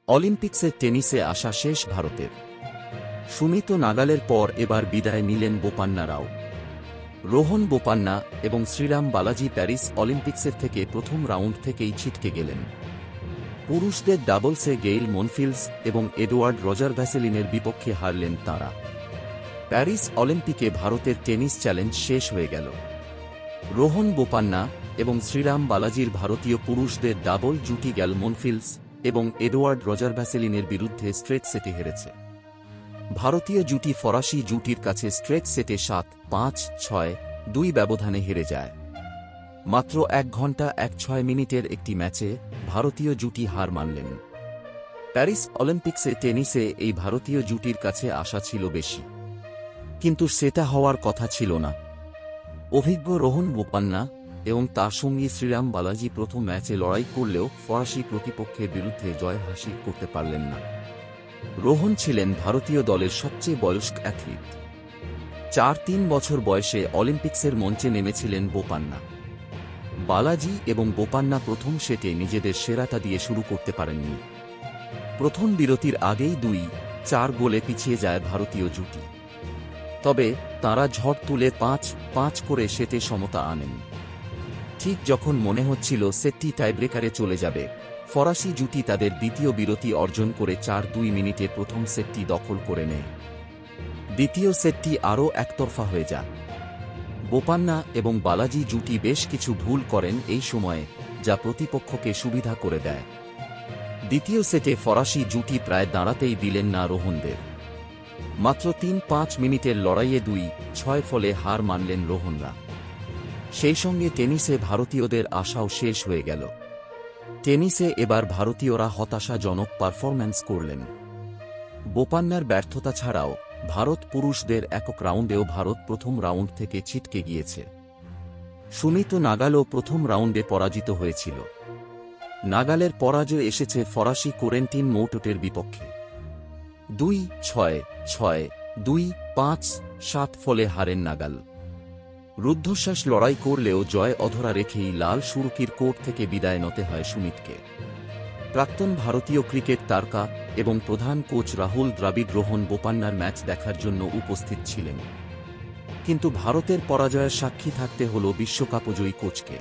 অলিম্পিক্সের টেনিসে আসা শেষ ভারতের। সুমিত নাগালের পর এবার বিদায় নিলেন বোপান্না রাও। রোহন বোপান্না এবং শ্রীরাম বালাজি প্যারিস অলিম্পিক্সের থেকে প্রথম রাউন্ড থেকেই ছিটকে গেলেন। পুরুষদের ডাবলসে গেইল মনফিল্ডস এবং এডওয়ার্ড রজার ভ্যাসেলিনের বিপক্ষে হারলেন তাঁরা। প্যারিস অলিম্পিকে ভারতের টেনিস চ্যালেঞ্জ শেষ হয়ে গেল। রোহন বোপান্না এবং শ্রীরাম বালাজির ভারতীয় পুরুষদের ডাবল জুটি গেল মনফিল্ডস এবং এডওয়ার্ড রজার ভ্যাসেলিনের বিরুদ্ধে স্ট্রেট সেটে হেরেছে। ভারতীয় জুটি ফরাসি জুটির কাছে স্ট্রেট সেটে 7-5-6-2 ব্যবধানে হেরে যায়। মাত্র 1 ঘণ্টা 1-6 মিনিটের একটি ম্যাচে ভারতীয় জুটি হার মানলেন। প্যারিস অলিম্পিক্সে টেনিসে এই ভারতীয় জুটির কাছে আশা ছিল বেশি, কিন্তু সেটা হওয়ার কথা ছিল না। অভিজ্ঞ রোহন বোপান্না এবং তার সঙ্গী শ্রীরাম বালাজি প্রথম ম্যাচে লড়াই করলেও ফরাসি প্রতিপক্ষের বিরুদ্ধে জয় হাসিল করতে পারলেন না। রোহন ছিলেন ভারতীয় দলের সবচেয়ে বয়স্ক অ্যাথলিট। 4-3 বছর বয়সে অলিম্পিক্সের মঞ্চে নেমেছিলেন বোপান্না। বালাজি এবং বোপান্না প্রথম সেটে নিজেদের সেরাটা দিয়ে শুরু করতে পারেননি। প্রথম বিরতির আগেই 2-4 গোলে পিছিয়ে যায় ভারতীয় জুটি। তবে তাঁরা ঝড় তুলে 5-5 করে সেটে সমতা আনেন। ঠিক যখন মনে হচ্ছিল সেটটি টাইব্রেকারে চলে যাবে, ফরাসি জুটি তাদের দ্বিতীয় বিরতি অর্জন করে 4-2 মিনিটে প্রথম সেটটি দখল করে নেয়। দ্বিতীয় সেটটি আরও একতরফা হয়ে যায়। বোপান্না এবং বালাজি জুটি বেশ কিছু ভুল করেন এই সময়ে, যা প্রতিপক্ষকে সুবিধা করে দেয়। দ্বিতীয় সেটে ফরাসি জুটি প্রায় দাঁড়াতেই দিলেন না রোহনদের। মাত্র 3-5 মিনিটের লড়াইয়ে 2-6 ফলে হার মানলেন রোহনরা। সেই সঙ্গে টেনিসে ভারতীয়দের আশাও শেষ হয়ে গেল। টেনিসে এবার ভারতীয়রা হতাশাজনক পারফরম্যান্স করলেন। বোপান্নার ব্যর্থতা ছাড়াও ভারত পুরুষদের একক রাউন্ডেও ভারত প্রথম রাউন্ড থেকে ছিটকে গিয়েছে। সুমিত নাগালও প্রথম রাউন্ডে পরাজিত হয়েছিল। নাগালের পরাজয় এসেছে ফরাসি কোরেন্টিন মৌটোটের বিপক্ষে। 2-6-6-2-5-7 ফলে হারেন নাগাল। রুদ্ধশ্বাস লড়াই করলেও জয় অধরা রেখেই লাল সুরকির কোর্ট থেকে বিদায় নিতে হয় সুমিতকে। প্রাক্তন ভারতীয় ক্রিকেট তারকা এবং প্রধান কোচ রাহুল দ্রাবিড় রোহন বোপান্নার ম্যাচ দেখার জন্য উপস্থিত ছিলেন, কিন্তু ভারতের পরাজয়ের সাক্ষী থাকতে হল বিশ্বকাপজয়ী কোচকে।